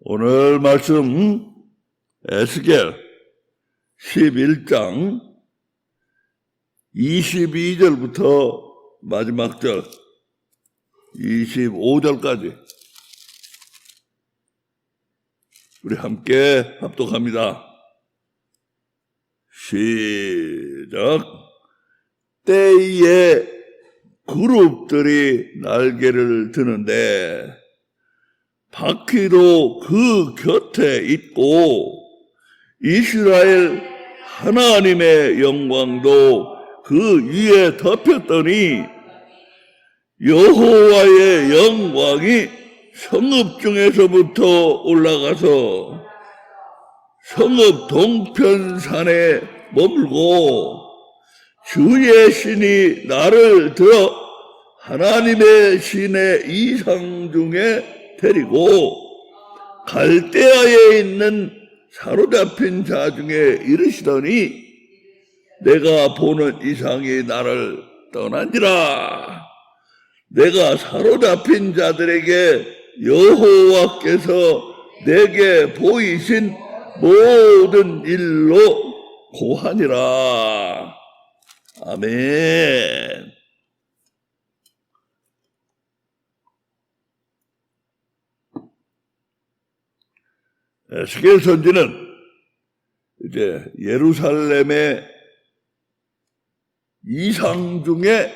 오늘 말씀 에스겔 11장 22절부터 마지막 절 25절까지 우리 함께 합독합니다. 시작. 때에 그룹들이 날개를 드는데 바퀴도 그 곁에 있고 이스라엘 하나님의 영광도 그 위에 덮였더니 여호와의 영광이 성읍 중에서부터 올라가서 성읍 동편산에 머물고 주의 신이 나를 들어 하나님의 신의 이상 중에 데리고 갈대아에 있는 사로잡힌 자 중에 이르시더니 내가 보는 이상이 나를 떠난지라. 내가 사로잡힌 자들에게 여호와께서 내게 보이신 모든 일로 고하니라. 아멘. 에스겔 선지는 이제 예루살렘의 이상 중에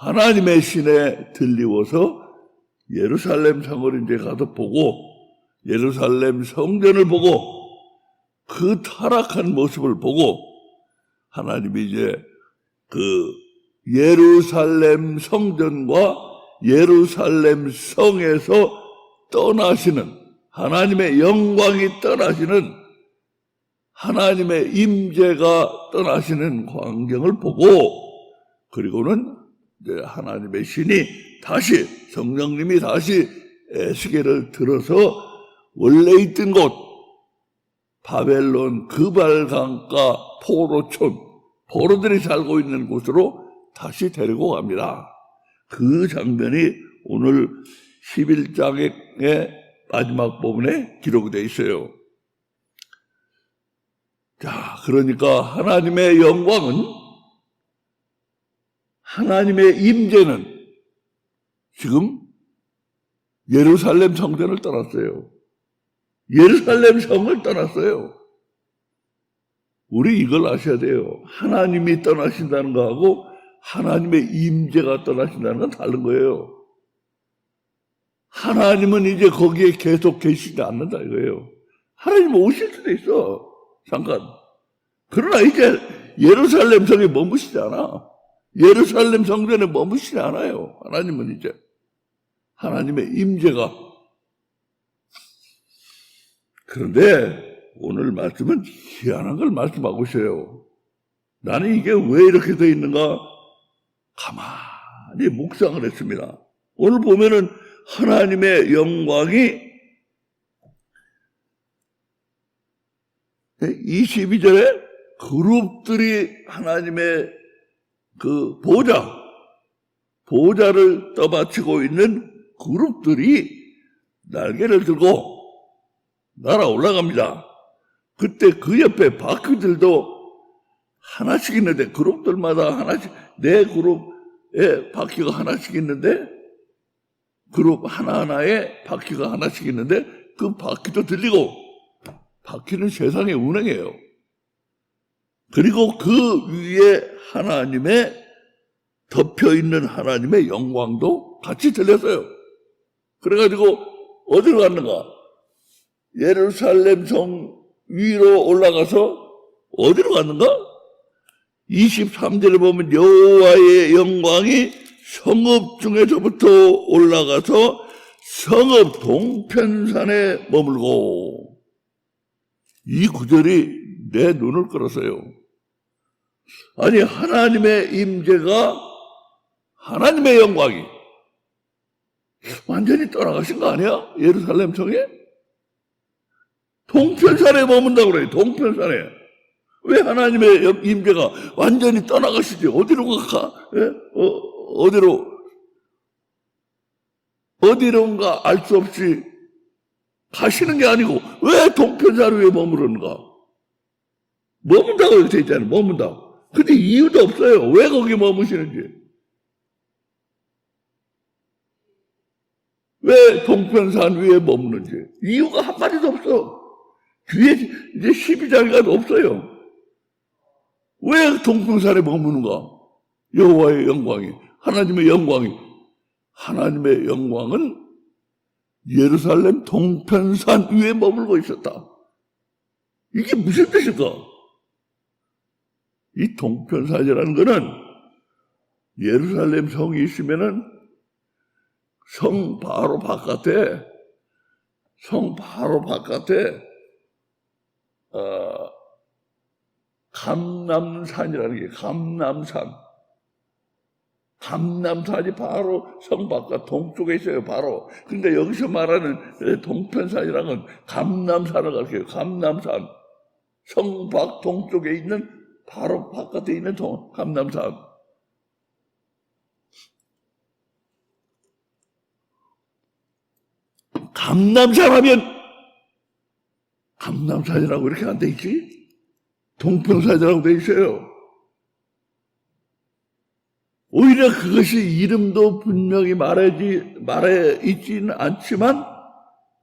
하나님의 신에 들리워서 예루살렘 성을 이제 가서 보고 예루살렘 성전을 보고 그 타락한 모습을 보고 하나님이 이제 그 예루살렘 성전과 예루살렘 성에서 떠나시는 하나님의 영광이 떠나시는 하나님의 임재가 떠나시는 광경을 보고 그리고는 이제 하나님의 신이 다시 성령님이 다시 에스겔을 들어서 원래 있던 곳 바벨론 그발강가 포로촌 포로들이 살고 있는 곳으로 다시 데리고 갑니다. 그 장면이 오늘 11장의 마지막 부분에 기록되어 있어요. 자, 그러니까 하나님의 영광은 하나님의 임재는 지금 예루살렘 성전을 떠났어요. 예루살렘 성을 떠났어요. 우리 이걸 아셔야 돼요. 하나님이 떠나신다는 거하고 하나님의 임재가 떠나신다는 건 다른 거예요. 하나님은 이제 거기에 계속 계시지 않는다 이거예요. 하나님 오실 수도 있어. 잠깐. 그러나 이제 예루살렘 성에 머무시지 않아. 예루살렘 성전에 머무시지 않아요. 하나님은 이제 하나님의 임재가. 그런데 오늘 말씀은 희한한 걸 말씀하고 있어요. 나는 이게 왜 이렇게 돼 있는가 가만히 묵상을 했습니다. 오늘 보면은 하나님의 영광이 22절에 그룹들이 하나님의 그 보좌를 떠받치고 있는 그룹들이 날개를 들고 날아 올라갑니다. 그때 그 옆에 바퀴들도 하나씩 있는데 그룹들마다 하나씩 네 그룹에 바퀴가 하나씩 있는데 그룹 하나하나에 바퀴가 하나씩 있는데 그 바퀴도 들리고 바퀴는 세상의 운행이에요. 그리고 그 위에 하나님의 덮여있는 하나님의 영광도 같이 들렸어요. 그래가지고 어디로 갔는가? 예루살렘 성 위로 올라가서 어디로 갔는가? 23절에 보면 여호와의 영광이 성읍 중에서부터 올라가서 성읍 동편산에 머물고 이 구절이 내 눈을 끌었어요. 아니 하나님의 임재가 하나님의 영광이 완전히 떠나가신 거 아니야? 예루살렘 성에? 동편산에 머문다고 그래요. 동편산에. 왜 하나님의 임재가 완전히 떠나가시지? 어디로 가? 어디론가 알 수 없이 가시는 게 아니고 왜 동편산 위에 머무르는가? 머문다고 이렇게 돼 있잖아요. 머문다. 근데 이유도 없어요. 왜 거기 머무시는지. 왜 동편산 위에 머무는지. 이유가 한마디도 없어. 뒤에 이제 12장이 없어요. 왜 동편산에 머무는가? 여호와의 영광이, 하나님의 영광이. 하나님의 영광은 예루살렘 동편산 위에 머물고 있었다. 이게 무슨 뜻일까? 이 동편산이라는 거는 예루살렘 성이 있으면은 성 바로 바깥에 감람산이라는 게 감람산이 바로 성 바깥 동쪽에 있어요. 바로. 근데 여기서 말하는 동편산이라는 건 감람산을 가리켜요. 감람산. 성 밖 동쪽에 있는 바로 바깥에 있는 감람산. 감람산 하면 감람산이라고 이렇게 안 돼 있지? 동편산이라고 돼 있어요. 오히려 그것이 이름도 분명히 말해 있지는 않지만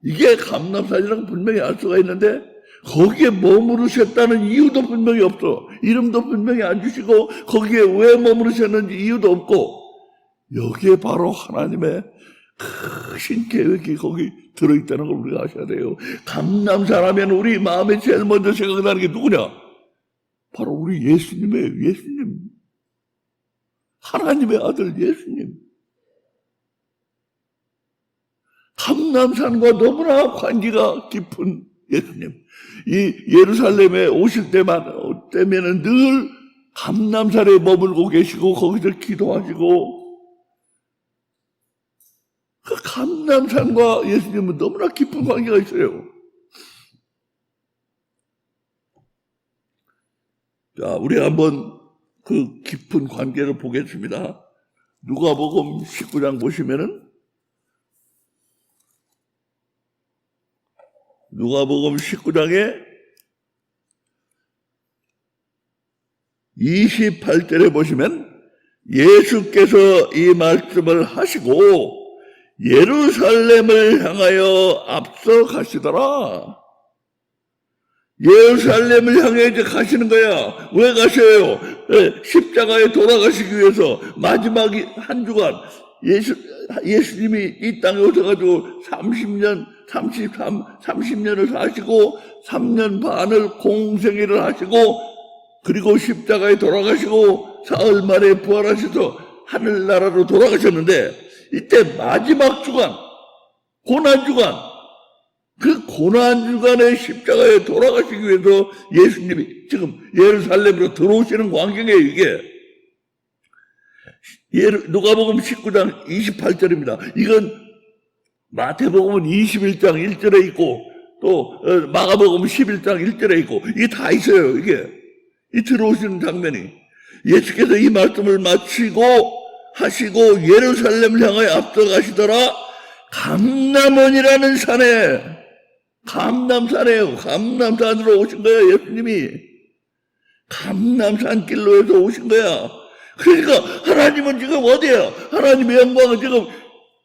이게 감람산이라고 분명히 알 수가 있는데 거기에 머무르셨다는 이유도 분명히 없어. 이름도 분명히 안 주시고 거기에 왜 머무르셨는지 이유도 없고 여기에 바로 하나님의 크신 계획이 거기 들어있다는 걸 우리가 아셔야 돼요. 감람산 하면 우리 마음에 제일 먼저 생각나는 게 누구냐? 바로 우리 예수님. 하나님의 아들 예수님. 감람산과 너무나 관계가 깊은 예수님. 이 예루살렘에 오실 때면은 늘 감람산에 머물고 계시고 거기서 기도하시고 그 감람산과 예수님은 너무나 깊은 관계가 있어요. 자, 우리 한번 그 깊은 관계를 보겠습니다. 누가복음 19장 보시면은 누가복음 19장에 28절에 보시면 예수께서 이 말씀을 하시고 예루살렘을 향하여 앞서 가시더라. 예루살렘을 향해 이제 가시는 거야. 왜 가셔요? 십자가에 돌아가시기 위해서 마지막 한 주간 예수님이 이 땅에 오셔가지고 30년을 사시고 3년 반을 공생애를 하시고 그리고 십자가에 돌아가시고 사흘 만에 부활하셔서 하늘나라로 돌아가셨는데 이때 마지막 주간, 고난주간, 그 고난주간의 십자가에 돌아가시기 위해서 예수님이 지금 예루살렘으로 들어오시는 광경이에요, 이게. 누가복음 19장 28절입니다. 이건 마태복음은 21장 1절에 있고 또 마가복음 11장 1절에 있고 이게 다 있어요, 이게. 이 들어오시는 장면이. 예수께서 이 말씀을 하시고 예루살렘을 향하여 앞서가시더라. 감람원이라는 산에, 감람산에요. 감람산으로 오신 거야, 예수님이. 감람산 길로 해서 오신 거야. 그러니까 하나님은 지금 어디야? 하나님의 영광은 지금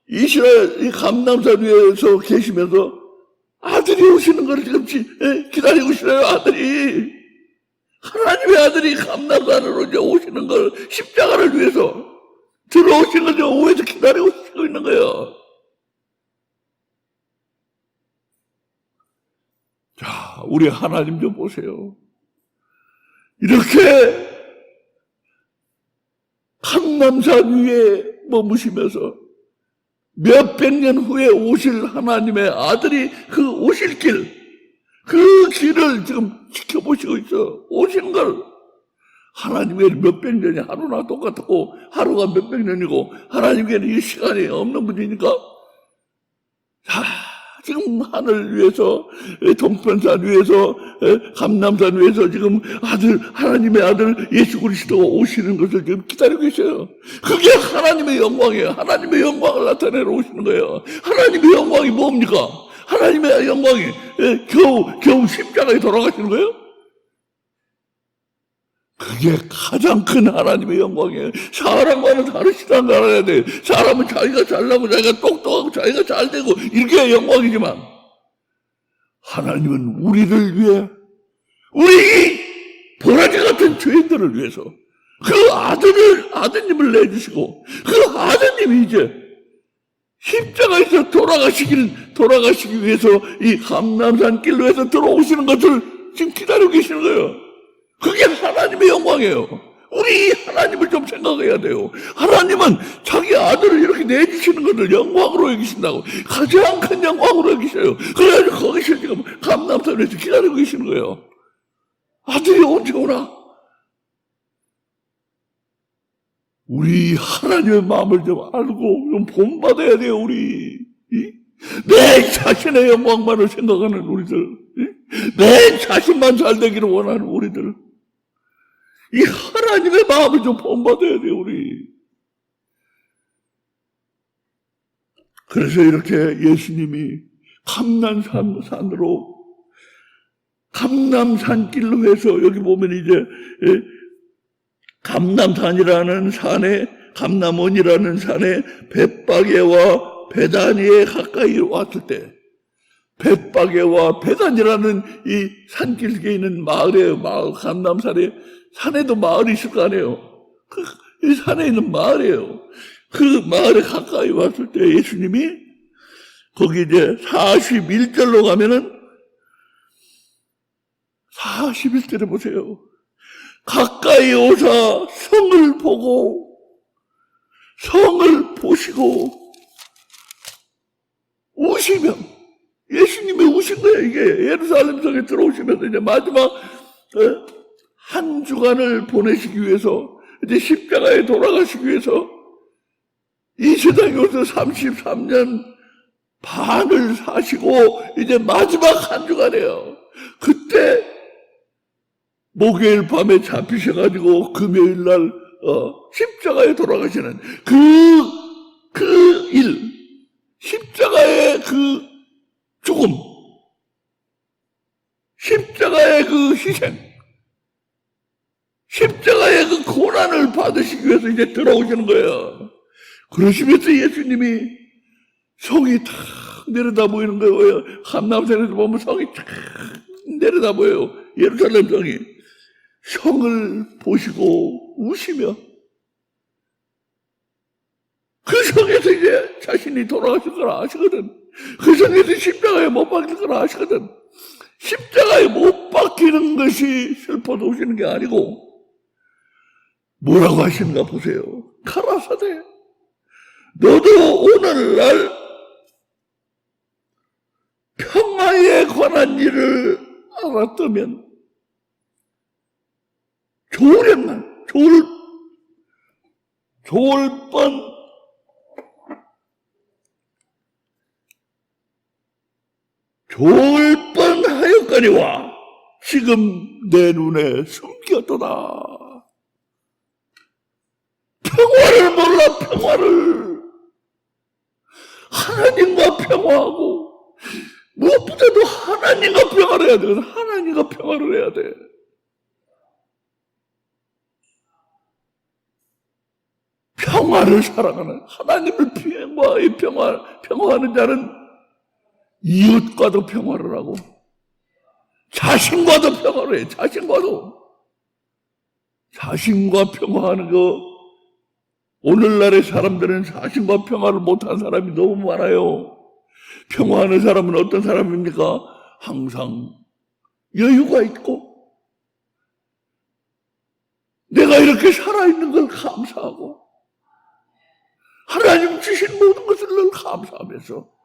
이스라엘 이 감람산 위에서 계시면서 아들이 오시는 걸 지금 기다리고 있어요, 아들이. 하나님의 아들이 감람산으로 이제 오시는 걸 십자가를 위해서 들어오신 거죠. 오해서 기다리고 있는 거예요. 자, 우리 하나님 좀 보세요. 이렇게 감람산 위에 머무시면서 몇백 년 후에 오실 하나님의 아들이 그 오실 그 길을 지금 지켜보시고 있어. 오신 걸. 하나님의 몇백 년이 하루나 똑같고 하루가 몇백 년이고 하나님께는 이 시간이 없는 분이니까 자, 지금 하늘 위에서 동편산 위에서 감람산 위에서 지금 하나님의 아들 예수 그리스도가 오시는 것을 지금 기다리고 계셔요. 그게 하나님의 영광이에요. 하나님의 영광을 나타내러 오시는 거예요. 하나님의 영광이 뭡니까? 하나님의 영광이 겨우 십자가에 돌아가시는 거예요? 그게 가장 큰 하나님의 영광이에요. 사람과는 다르시다는 걸 알아야 돼요. 사람은 자기가 잘나고 자기가 똑똑하고 자기가 잘되고 이렇게 영광이지만 하나님은 우리를 위해, 우리 보라지 같은 죄인들을 위해서 그 아드님을 내주시고 그 아드님이 이제 십자가에서 돌아가시기 위해서 이 감람산 길로 해서 들어오시는 것을 지금 기다리고 계시는 거예요. 그게 하나님의 영광이에요. 우리 하나님을 좀 생각해야 돼요. 하나님은 자기 아들을 이렇게 내주시는 것을 영광으로 여기신다고, 가장 큰 영광으로 여기셔요. 그래가지고 거기서 지금 감람산에서 기다리고 계시는 거예요. 아들이 언제 오나? 우리 하나님의 마음을 좀 알고 좀 본받아야 돼요. 우리 내 자신의 영광만을 생각하는 우리들, 내 자신만 잘 되기를 원하는 우리들, 이 하나님의 마음을 좀 본받아야 돼요. 우리. 그래서 이렇게 예수님이 감람산길로 해서 여기 보면 이제 감람산이라는 산에, 감람원이라는 산에 벳바게와 베다니에 가까이 왔을 때, 벳바게와 베다니라는 이 산길에 있는 마을이에요. 마을, 감람산에, 산에도 마을이 있을 거 아니에요. 이 산에 있는 마을이에요. 그 마을에 가까이 왔을 때 예수님이 거기 이제 41절로 가면은 41절에 보세요. 가까이 오사 성을 보시고 우시며, 예수님이 우신 거예요. 이게 예루살렘 성에 들어오시면서 이제 마지막 한 주간을 보내시기 위해서, 이제 십자가에 돌아가시기 위해서 이 세상에 오셔서 33년 반을 사시고 이제 마지막 한 주간이에요. 그때 목요일 밤에 잡히셔가지고 금요일 날 십자가에 돌아가시는 그 일, 십자가의 그 죽음, 십자가의 그 희생, 십자가의 그 고난을 받으시기 위해서 이제 들어오시는 거예요. 그러시면서 예수님이 성이 탁 내려다 보이는 거예요. 감람산에서 보면 성이 탁 내려다 보여요. 예루살렘 성이. 성을 보시고 우시며, 그 성에서 이제 자신이 돌아가실 걸 아시거든. 그 성에서 십자가에 못 박힐 걸 아시거든. 십자가에 못 박히는 것이 슬퍼서 오시는 게 아니고 뭐라고 하시는가 보세요. 가라사대 너도 오늘날 평화에 관한 일을 알았다면 좋을 뻔하였거니와 지금 내 눈에 숨겼도다. 평화를 몰라. 평화를, 하나님과 평화하고, 무엇보다도 하나님과 평화를 해야 돼. 하나님과 평화를 해야 돼. 평화를 사랑하는, 하나님을 평화하는 자는 이웃과도 평화를 하고 자신과도 평화를 해. 자신과 평화하는 거, 오늘날의 사람들은 자신과 평화를 못하는 사람이 너무 많아요. 평화하는 사람은 어떤 사람입니까? 항상 여유가 있고 내가 이렇게 살아있는 걸 감사하고 하나님 주신 모든 것을 늘 감사하면서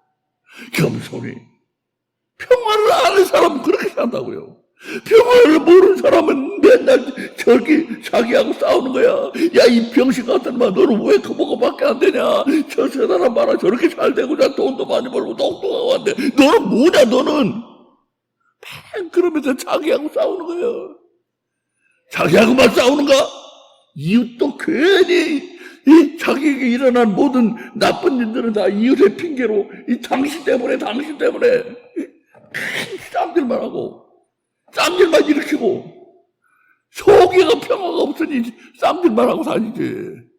겸손히, 평화를 아는 사람은 그렇게 산다고요. 평화를 모르는 사람은 맨날 자기하고 싸우는 거야. 야, 이 병신 같은 말, 너는 왜 그 뭐가밖에 안 되냐? 저 사람 봐라, 저렇게 잘 되고 자 돈도 많이 벌고 똑똑하고 한데 너는 뭐냐? 너는 그러면서 자기하고 싸우는 거야. 자기하고만 싸우는가? 이웃도 괜히 이 자기에게 일어난 모든 나쁜 일들은 다 이웃의 핑계로 당신 때문에 쌍질만 하고 쌍질만 일으키고 속에가 평화가 없으니 쌍질만 하고 다니지.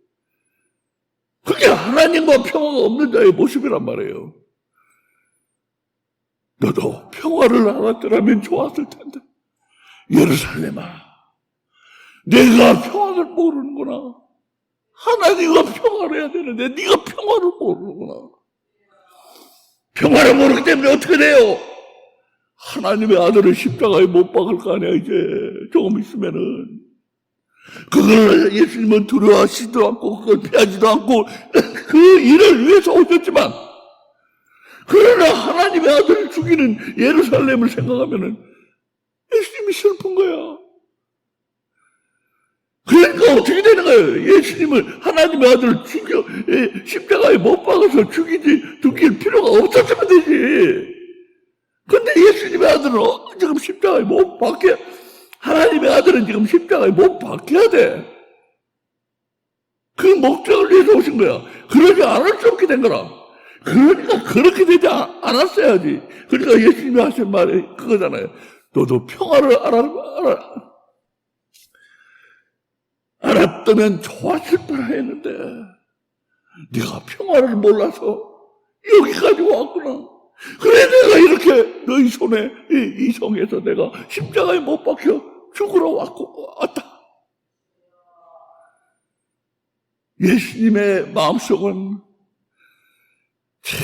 그게 하나님과 평화가 없는 자의 모습이란 말이에요. 너도 평화를 알았더라면 좋았을 텐데. 예루살렘아, 내가 평화를 모르는구나. 하나님과 평화를 해야 되는데 네가 평화를 모르는구나. 평화를 모르기 때문에 어떻게 돼요? 하나님의 아들을 십자가에 못 박을 거 아니야. 이제 조금 있으면은 그걸 예수님은 두려워하시지도 않고 그걸 피하지도 않고 그 일을 위해서 오셨지만, 그러나 하나님의 아들을 죽이는 예루살렘을 생각하면은 예수님이 슬픈 거야. 그러니까 어떻게 되는 거예요? 예수님을, 하나님의 아들을 죽여 십자가에 못 박아서 죽일 필요가 없었으면 되지. 근데 예수님의 아들은 지금 십자가에 못 박혀, 하나님의 아들은 지금 십자가에 못 박혀야 돼. 그 목적을 위해서 오신 거야. 그러지 않을 수 없게 된 거라. 그러니까 그렇게 되지 않았어야지. 그러니까 예수님이 하신 말이 그거잖아요. 너도 평화를 알았다면 좋았을 뻔 했는데 네가 평화를 몰라서 여기까지 왔구나. 그래 내가 이렇게 너희 손에 이 성에서 내가 십자가에 못 박혀 죽으러 왔다. 예수님의 마음속은 참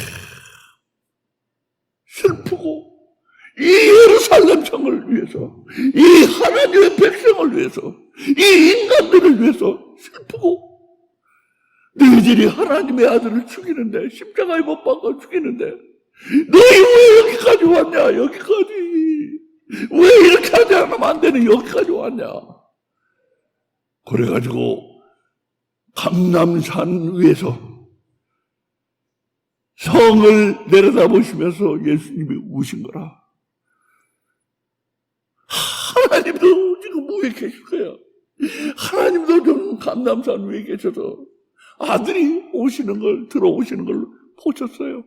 슬프고, 이 예루살렘 성을 위해서, 이 하나님의 백성을 위해서, 이 인간들을 위해서 슬프고, 너희들이 하나님의 아들을 죽이는데, 십자가에 못 박아 죽이는데 너희 왜 여기까지 왔냐? 여기까지 왜 이렇게 하지 않으면 안 되는 여기까지 왔냐? 그래가지고 감람산 위에서 성을 내려다보시면서 예수님이 우신 거라. 하나님도 지금 위에 계실 거야. 하나님도 좀 감람산 위에 계셔서 아들이 오시는 걸, 들어오시는 걸 보셨어요.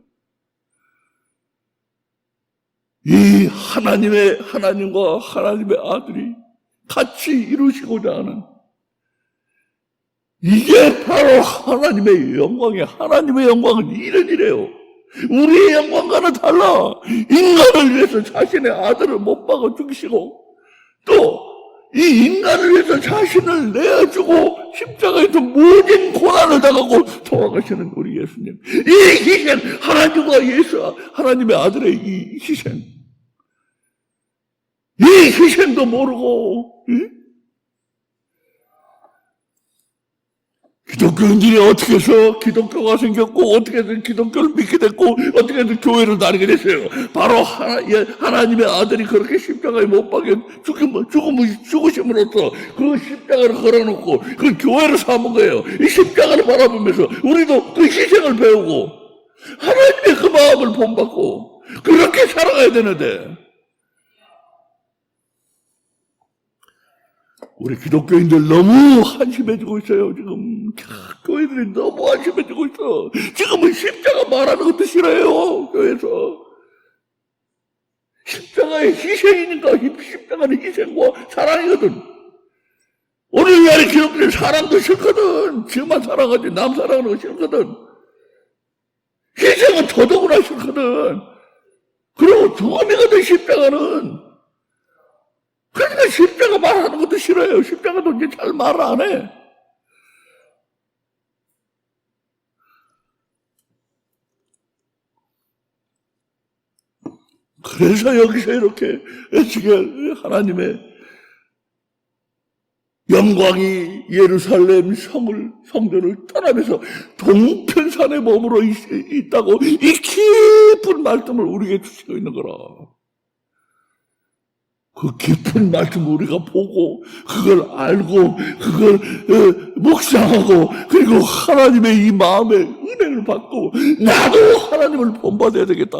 이 하나님과 하나님의 아들이 같이 이루시고자 하는, 이게 바로 하나님의 영광이에요. 하나님의 영광은 이런 일이에요. 우리의 영광과는 달라. 인간을 위해서 자신의 아들을 못 박아 죽이시고, 또 이 인간을 위해서 자신을 내어주고 십자가에서 모든 고난을 당하고 돌아가시는 우리 예수님. 이 희생, 하나님과 하나님의 아들의 이 희생, 이 희생도 모르고, 기독교인들이 어떻게 해서 기독교가 생겼고, 어떻게 해서 기독교를 믿게 됐고, 어떻게 해서 교회를 다니게 됐어요. 바로 하나님의 아들이 그렇게 십자가에 못 박혀 죽으심으로써 그 십자가를 걸어놓고 그 교회를 삼은 거예요. 이 십자가를 바라보면서 우리도 그 희생을 배우고 하나님의 그 마음을 본받고 그렇게 살아가야 되는데, 우리 기독교인들 너무 한심해지고 있어요. 지금 교회들이 너무 한심해지고 있어. 지금은 십자가 말하는 것도 싫어요. 교회에서 십자가의 희생이니까. 십자가는 희생과 사랑이거든. 오늘 날의 기독교는 사랑도 싫거든. 지만 사랑하지 남 사랑하는 거 싫거든. 희생은 더더구나 싫거든. 그리고 죽음이거든 십자가는. 그러니까 십자가 말하는 것도 싫어요. 십자가도 이제 잘 말 안 해. 그래서 여기서 이렇게 지금 하나님의 영광이 예루살렘 성전을 떠나면서 동편산에 머물러 있다고 이 깊은 말씀을 우리에게 주시고 있는 거라. 그 깊은 말씀 우리가 보고 그걸 알고 그걸 묵상하고 그리고 하나님의 이 마음의 은혜를 받고 나도 하나님을 본받아야 되겠다.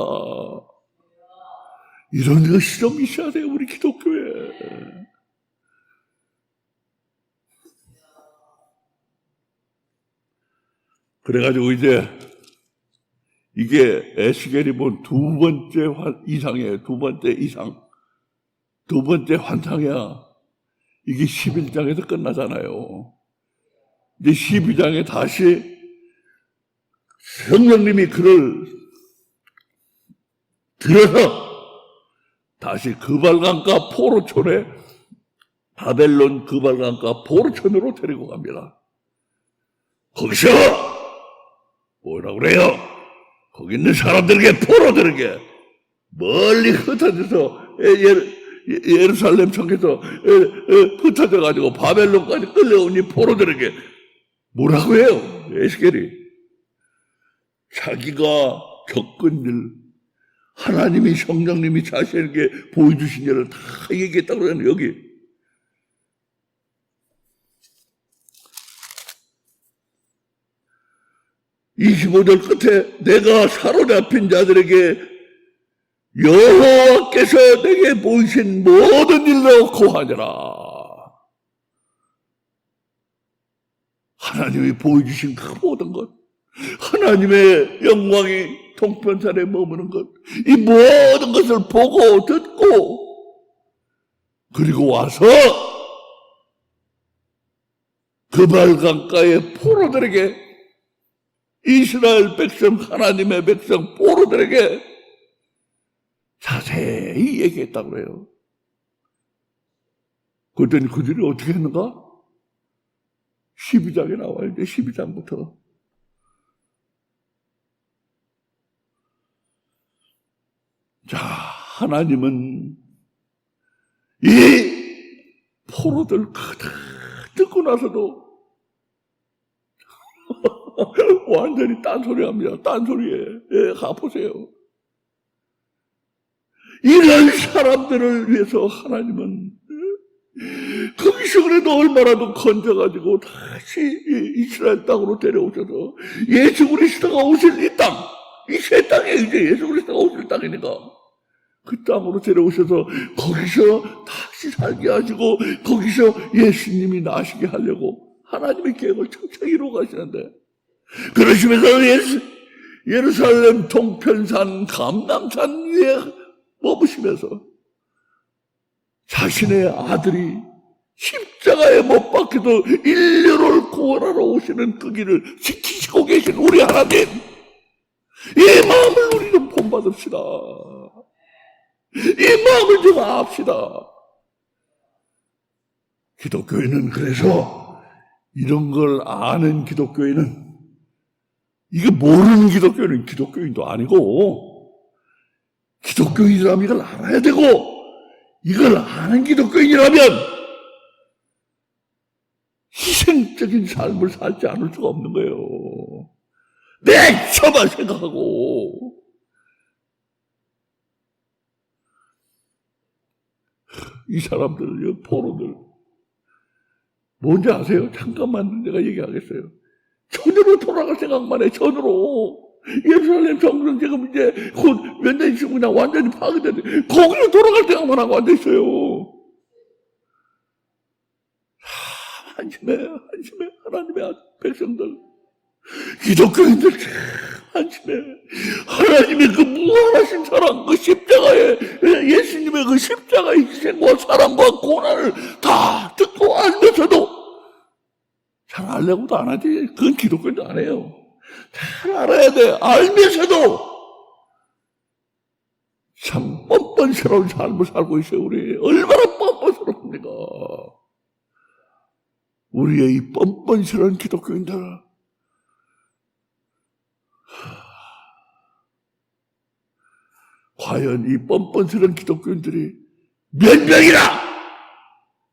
이런 것이 좀 있어야 돼요. 우리 기독교에. 그래가지고 이제 이게 에스겔이 본 두 번째 이상이에요. 두 번째 이상. 두 번째 환상이야. 이게 11장에서 끝나잖아요. 이제 12장에 다시 성령님이 그를 들어서 다시 그발강가 포로촌에 바벨론 그발강가 포로촌으로 데리고 갑니다. 거기서 뭐라고 그래요? 거기 있는 사람들에게 포로들에게 멀리 흩어져서 예루살렘 청에서 흩어져가지고 바벨론까지 끌려온 이 포로들에게 뭐라고 해요? 에스겔이 자기가 겪은 일, 하나님이 성령님이 자신에게 보여주신 일을 다 얘기했다고 그러는 여기 25절 끝에 내가 사로잡힌 자들에게 여호와께서 내게 보이신 모든 일로 고하니라. 하나님이 보여주신 그 모든 것, 하나님의 영광이 동편산에 머무는 것, 이 모든 것을 보고 듣고 그리고 와서 그발강가의 포로들에게 이스라엘 백성, 하나님의 백성, 포로들에게 자세히 얘기했다고 해요. 그랬더니 그들이 어떻게 했는가? 12장에 나와요. 이제 12장부터. 자, 하나님은 이 포로들 듣고 나서도 완전히 딴소리 합니다. 딴소리에. 예, 가보세요. 이런 사람들을 위해서 하나님은 거기서 그래도 얼마라도 건져가지고 다시 이스라엘 땅으로 데려오셔서 예수 그리스도가 오실 이 땅, 이 새 땅에 이제 예수 그리스도가 오실 땅이니까 그 땅으로 데려오셔서 거기서 다시 살게 하시고 거기서 예수님이 나시게 하려고 하나님의 계획을 천천히 이루어 가시는데 그러시면서 예루살렘 동편산 감람산 위에 머무시면서 자신의 아들이 십자가에 못 박혀도 인류를 구원하러 오시는 그 길을 지키시고 계신 우리 하나님, 이 마음을 우리 좀 본받읍시다. 이 마음을 좀 압시다. 기독교인은 그래서 이런 걸 아는 기독교인은, 이게 모르는 기독교인은 기독교인도 아니고 기독교인이라면 이걸 알아야 되고 이걸 아는 기독교인이라면 희생적인 삶을 살지 않을 수가 없는 거예요. 내 저만 생각하고. 이 사람들, 이 포로들 뭔지 아세요? 잠깐만 내가 얘기하겠어요. 전으로 돌아갈 생각만 해. 전으로. 예루살렘 성전 지금 이제 곧 몇 년 있으면 그냥 완전히 파괴되는데 거기로 돌아갈 생각만 하고 앉아있어요. 한심해 하나님의 백성들, 기독교인들 한심해. 하나님의 그 무한하신 사랑, 그 십자가에 예수님의 그 십자가의 희생과 사랑과 고난을 다 듣고 알면서도 잘 알려고도 안 하지. 그건 기독교인도 안 해요. 잘 알아야 돼. 알면서도 참 뻔뻔스러운 삶을 살고 있어요. 우리 얼마나 뻔뻔스럽습니까? 우리의 이 뻔뻔스러운 기독교인들, 과연 이 뻔뻔스러운 기독교인들이 몇 명이나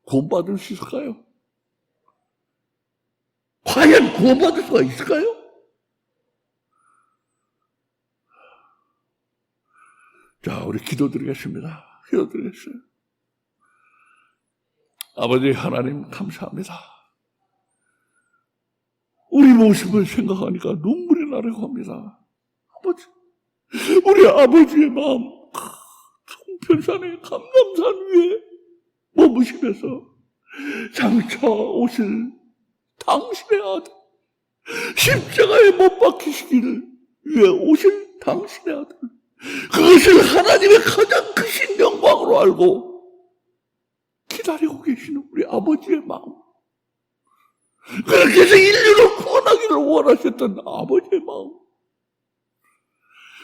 구원받을 수 있을까요? 과연 구원받을 수가 있을까요? 자, 우리 기도드리겠습니다. 기도드리겠어요. 아버지 하나님 감사합니다. 우리 모습을 생각하니까 눈물이 나려고 합니다. 아버지, 우리 아버지의 마음 동편산의 감람산 위에 머무시면서 장차 오실 당신의 아들 십자가에 못 박히시기를 위해 오신 당신의 아들, 그것을 하나님의 가장 크신 영광으로 알고 기다리고 계시는 우리 아버지의 마음, 그렇게 해서 인류를 구원하기를 원하셨던 아버지의 마음,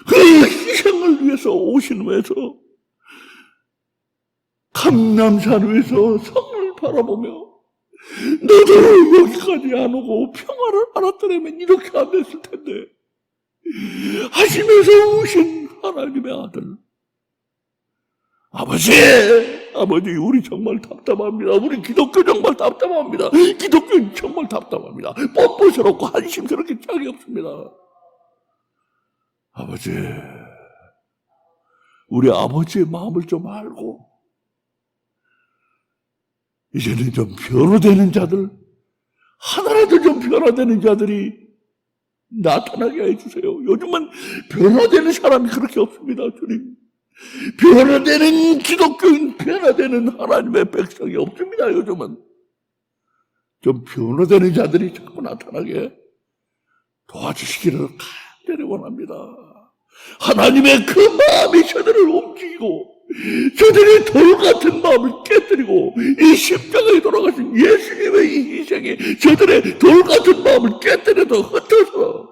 그 희생을 위해서 오시면서 감람산 위에서 성을 바라보며 너도 여기까지 안 오고 평화를 알았더라면 이렇게 안 됐을 텐데 하시면서 오신 하나님의 아들, 아버지, 우리 정말 답답합니다. 우리 기독교 정말 답답합니다. 기독교는 정말 답답합니다. 뻔뻔스럽고 한심스럽게 짝이 없습니다. 아버지, 우리 아버지의 마음을 좀 알고 이제는 좀 변화되는 자들, 하나라도 좀 변화되는 자들이 나타나게 해주세요. 요즘은 변화되는 사람이 그렇게 없습니다, 주님. 변화되는 기독교인, 변화되는 하나님의 백성이 없습니다, 요즘은. 좀 변화되는 자들이 자꾸 나타나게 도와주시기를 간절히 원합니다. 하나님의 그 마음이 저들을 움직이고 저들의 돌 같은 마음을 깨뜨리고 이 십자가에 돌아가신 예수님의 이 희생이 저들의 돌 같은 마음을 깨뜨려서 흩어서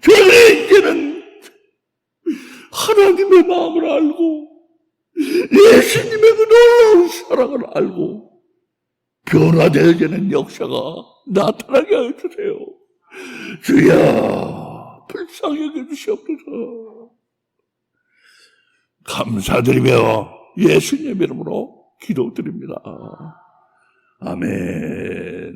저들이 이제는 하나님의 마음을 알고 예수님의 그 놀라운 사랑을 알고 변화되어지는 역사가 나타나게 해주세요. 주여, 불쌍히 여겨주시옵소서. 감사드리며 예수님 이름으로 기도드립니다. 아멘.